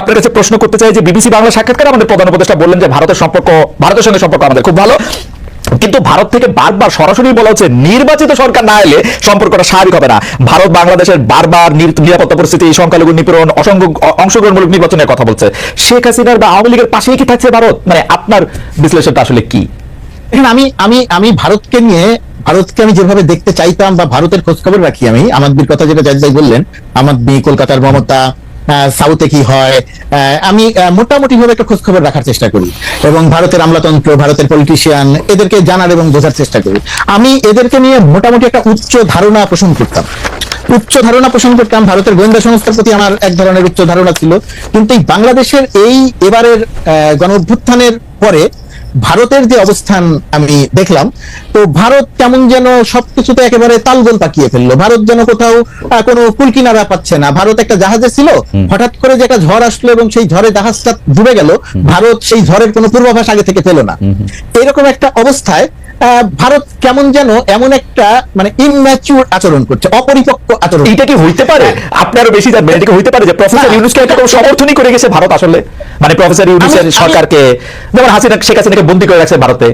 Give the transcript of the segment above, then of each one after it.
আপনার কাছে প্রশ্ন করতে চাই যে বিবিসি বাংলা সাক্ষাৎকারে আমাদের প্রধান উপদেষ্টা বললেন যে ভারতের সঙ্গে সম্পর্ক আমাদের খুব ভালো, কিন্তু ভারত থেকে বারবার সরাসরি বলা হচ্ছে নির্বাচিত সরকার না এলে সম্পর্কটা স্বাভাবিক হবে না। ভারত বাংলাদেশের বারবার নিরাপত্তা পরিস্থিতি, সংখ্যালঘু নিপীড়ন, অংশগ্রহণমূলক নির্বাচনের কথা বলছে। শেখ হাসিনার বা আওয়ামী লীগের পাশেই কি থাকছে ভারত? মানে আপনার বিশ্লেষণটা আসলে কি? আমি ভারতকে আমি যেভাবে দেখতে চাইতাম বা ভারতের খোঁজ খবর রাখি, আমি আমাদের কথা যেটা জাহিদ ভাই বললেন, আমাদের কলকাতার মমতা, সাউথে কি হয়, আমি মোটামুটি ভাবে একটা খোঁজ খবর রাখার চেষ্টা করি এবং ভারতের আমলাতন্ত্র, ভারতের পলিটিশিয়ান, এদেরকে জানার এবং বোঝার চেষ্টা করি। আমি এদেরকে নিয়ে মোটামুটি একটা উচ্চ ধারণা পোষণ করতাম। ভারতের গোয়েন্দা সংস্থার প্রতি আমার এক ধরনের উচ্চ ধারণা ছিল, কিন্তু এই বাংলাদেশের এবারের গণ অভ্যুত্থানের পরে ভারতের যে অবস্থান আমি দেখলাম, তো ভারত কেমন যেন সবকিছুতে একেবারে তালগোল পাকিয়ে ফেললো। ভারত যেন কোথাও কোনো কুলকিনারা পাচ্ছে না। ভারত একটা জাহাজে ছিল, হঠাৎ করে যে একটা ঝড় আসলো এবং সেই ঝড়ে জাহাজটা ডুবে গেল, ভারত সেই ঝড়ের কোনো পূর্বাভাস আগে থেকে পেল না। এরকম একটা অবস্থায় ভারত কেমন যেন এমন একটা মানে ইম্যাচিউর আচরণ করছে, অপরিপক্ক আচরণ। এটা কি হইতে পারে? আপনি আরো বেশি জানবেন, এটা কি হইতে পারে যে প্রফেসর ইউনূসকে একটা কোনো সমর্থনই করে গেছে ভারত আসলে? মানে প্রফেসর ইউনূসের সরকারকে, যেমন শেখ হাসিনাকে বন্দী করে রাখছে ভারতে,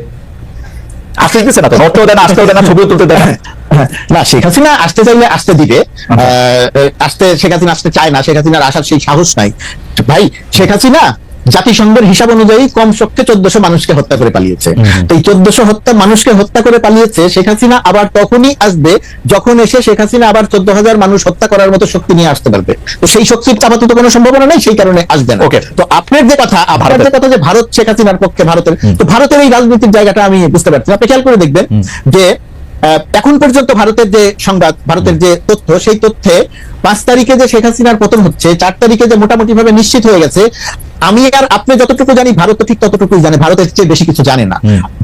আসতে দিচ্ছে না তো, নড়তেও দেয় না, আসতেও দেয় না, ছবিও তুলতে দেয় না। শেখ হাসিনা আসতে চাইলে আসতে দিবে, শেখ হাসিনা আসতে চায় না, শেখ হাসিনার আসার সেই সাহস নাই। ভাই, শেখ হাসিনা জাতিসংঘের হিসাব অনুযায়ী কমপক্ষে 1400 মানুষকে হত্যা করে পালিয়েছে। তো এই 1400 মানুষকে হত্যা করে পালিয়েছে। শেখ হাসিনা আবার তখনই আসবে যখন এসে শেখ হাসিনা আবার 14,000 মানুষ হত্যা করার মতো শক্তি নিয়ে আসতে পারবে। তো সেই শক্তির আপাতত কোনো সম্ভাবনা নেই, সেই কারণে আসবে না। তো আপনার যে কথা যে ভারত শেখ হাসিনার পক্ষে, ভারতের এই রাজনীতির জায়গাটা আমি বুঝতে পারছি না। আপনি খেয়াল করে দেখবেন যে এখন পর্যন্ত ভারতের যে সংবাদ, ভারতের যে তথ্য, সেই তথ্যে 5 তারিখে যে শেখ হাসিনার পতন হচ্ছে, 4 তারিখে যে মোটামুটি ভাবে নিশ্চিত হয়ে গেছে, আমি আর আপনি যতটুকু জানি ভারত ঠিক ততটুকুই জানে, ভারতের চেয়ে বেশি কিছু জানে না।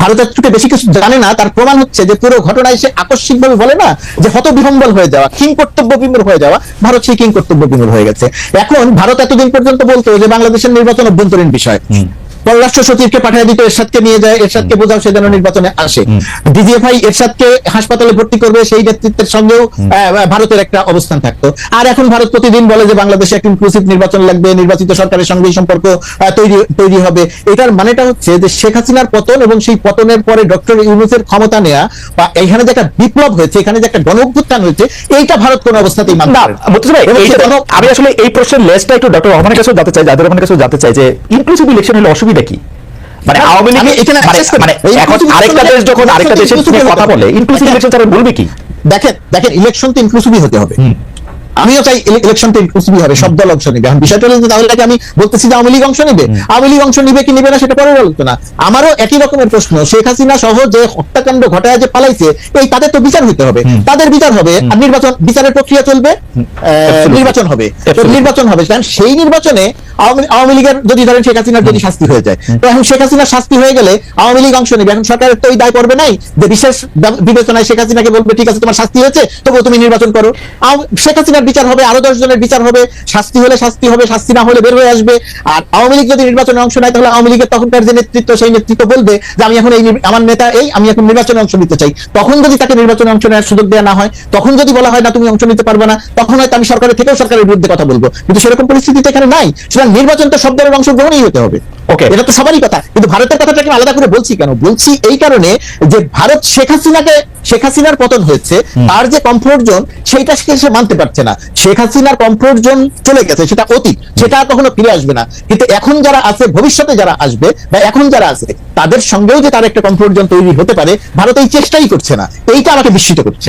ভারতের থেকে বেশি কিছু জানে না, তার প্রমাণ হচ্ছে যে পুরো ঘটনায় সে আকস্মিকভাবে বলে না যে হতবিহ্বল হয়ে যাওয়া, কিং কর্তব্য বিমূঢ় হয়ে যাওয়া, ভারত সেই কিং কর্তব্য বিমূঢ় হয়ে গেছে। এখন ভারত এতদিন পর্যন্ত বলতো যে বাংলাদেশের নির্বাচন অভ্যন্তরীণ বিষয়, পররাষ্ট্র সচিবকে পাঠিয়ে দিত, এরশাদকে নিয়ে যায়, এরশাদকে বোঝাও সে যেন নির্বাচনে আসে। ডিজিএফআই এরশাদকে হাসপাতালে ভর্তি করবে, সেই নেতৃত্বের সঙ্গেও ভারতের একটা অবস্থান থাকতো। আর এখন ভারত প্রতিদিন বলে যে বাংলাদেশে একটা ইনক্লুসিভ নির্বাচন লাগবে, নির্বাচিত সরকারের সঙ্গে সম্পর্ক তৈরি হবে। এটার মানেটা হচ্ছে যে শেখ হাসিনার পতন এবং সেই পতনের পরে ডক্টর ইউনূসের ক্ষমতা নেওয়া, বা এখানে যে একটা বিপ্লব হয়েছে, এখানে যে একটা গণ অভ্যুত্থান হয়েছে, এইটা ভারত কোনো অবস্থাতেই মানতে পারে না। আমি আসলে এই প্রশ্নের লেসটা একটু ডক্টর রহমানের কাছেও জানতে চাই, জাহিদুর রহমানের কাছেও জানতে চাই যে ইনক্লুসিভ ইলেকশন হলে অসুবিধা কি? মানে আওয়ামী লীগ এখন আরেকটা দেশ যখন আরেকটা দেশের কথা বলে ইনক্লুসিভ ইলেকশন তারা বলবে কি? দেখেন ইলেকশন তো ইনক্লুসিভই হতে হবে। আমিও চাই ইলেকশনটা ইনক্লুসিভই হবে, সব দল অংশ নেবে। এখন বিষয়টা হলো তাহলে আমি বলতেছি যে আওয়ামী লীগ অংশ নেবে, আওয়ামী লীগ অংশ নিবে কি নেবে না সেটা পরে বলতো না। আমারও একই রকমের প্রশ্ন, শেখ হাসিনা সহ যে হত্যাকাণ্ড ঘটায় যে পালাইছে, এই তাদের তো বিচার হইতে হবে, তাদের বিচার হবে, আর নির্বাচন, বিচারের প্রক্রিয়া চলবে, নির্বাচন হবে, কারণ সেই নির্বাচনে আওয়ামী লীগের যদি ধরেন শেখ হাসিনার যদি শাস্তি হয়ে যায়, তো এখন শেখ হাসিনার শাস্তি হয়ে গেলে আওয়ামী লীগ অংশ নেবে। এখন সরকারের তো ওই দায় পড়বে নাই যে বিশেষ বিবেচনায় শেখ হাসিনাকে বলবে ঠিক আছে তোমার শাস্তি হয়েছে, তবুও তুমি নির্বাচন করো। শেখ হাসিনার বিচার হবে, আরো 10 জনের বিচার হবে, শাস্তি হলে শাস্তি হবে, শাস্তি না হলে বের হয়ে আসবে। আর আওয়ামী লীগ যদি নির্বাচনে অংশ নেয়, তাহলে আওয়ামী লীগের তখনকার যে নেতৃত্ব, সেই নেতৃত্ব বলবে যে আমি এখন আমার নেতা আমি এখন নির্বাচনে অংশ নিতে চাই। তখন যদি তাকে নির্বাচনে অংশ নেওয়ার সুযোগ দেওয়া না হয়, তখন যদি বলা হয় না তুমি অংশ নিতে পারবে না, তখন হয়তো আমি সরকারের থেকেও সরকারের বিরুদ্ধে কথা বলবো। কিন্তু সেরকম পরিস্থিতি এখানে নাই। সুতরাং নির্বাচন তো সব দলের অংশগ্রহণই হতে হবে, এটা তো সবারই কথা। কিন্তু ভারতের কথাটাকে আলাদা করে বলছি কেন? বলছি এই কারণে যে ভারত শেখ হাসিনার পতন হয়েছে, তার যে কমফোর্ট জোন, সেইটা সে মানতে পারছে না। শেখ হাসিনার কমফোর্ট জোন চলে গেছে, সেটা অতীত, সেটা কখনো ফিরে আসবে না। কিন্তু এখন যারা আছে, ভবিষ্যতে যারা আসবে বা এখন যারা আছে, তাদের সঙ্গেও যে তার একটা কমফোর্ট জোন তৈরি হতে পারে, ভারত এই চেষ্টাই করছে না। এইটা আমাকে বিস্মিত করছে।